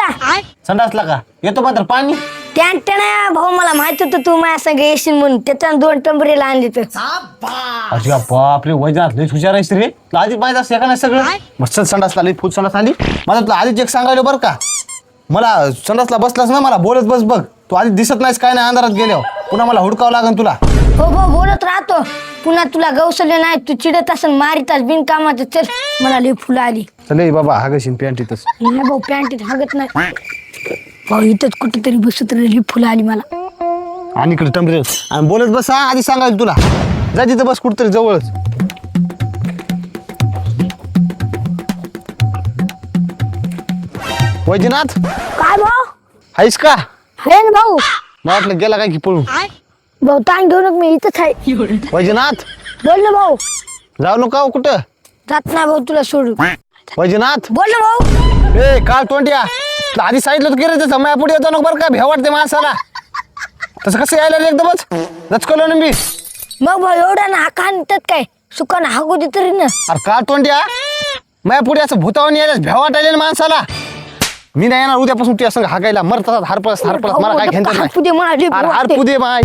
संडासला संडासला का येतो मात्र पाणी ना भाऊ मला माहित होतं तू माझ्या संग येशील म्हणून त्याच्यानं 2 टंबरेला आणले तर अरे बापरे वैजनाथ लई हुशार आहेस रे तुला आधीच माहित असते का नाही सगळं मस्त संडासला लई फुल संडास आली मला तुला आधीच एक सांगायला बरं का मला संडासला बसलास ना मला बोलत बस बघ तू आधी दिसत नाहीस काय नाही अंधारात गेल्यावर पुन्हा मला हुडकावं लागेल तुला हो भाऊ बोलत राहतो पुन्हा तुला गवसले नाही तू चिडत असन मारितास बिनकामाचं चल मला लई फुलं आली चल बाबा हागशीन पॅन्टीतच नाही भाऊ पॅन्टीत हागत नाही भाऊ इथंच कुठेतरी बसत लई फुलं आली मला आणि इकडे टेम्परेचर आणि बोलत बस हा आधी सांगायला तुला जा तिथं बस कुठतरी जवळच वैजनाथ काय भाऊ आहेस का हे ना भाऊ मला वाटलं गेला काय की पळून भाऊ ताण घेऊ नको मी इथंच आहे वैजनाथ बोल ना भाऊ जाऊ नका हो कुठं जात नाही भाऊ तुला सोडू वैजनाथ बोल ना भाऊ ए काल तोंड्या तुला आधी सांगितलं होतं की रे तसं माझ्या पुढे येतो नको बरं का भेव वाटते माणसाला तसं कसं यायला रे एकदमच लचकलो ना मी मग भाऊ एवढा ना हाका आणतात काय सुकानं हागू दे तरी ना अरे काल तोंड्या माझ्या पुढे असं भूतावून यायला भेव वाटायला ना माणसाला मी नाही येणार उद्यापासून तुझ्या संग हागायला मरतात हारपळस मला काय घेणं नाही हाकू दे मला लई अरे वाटते. हारपू दे माय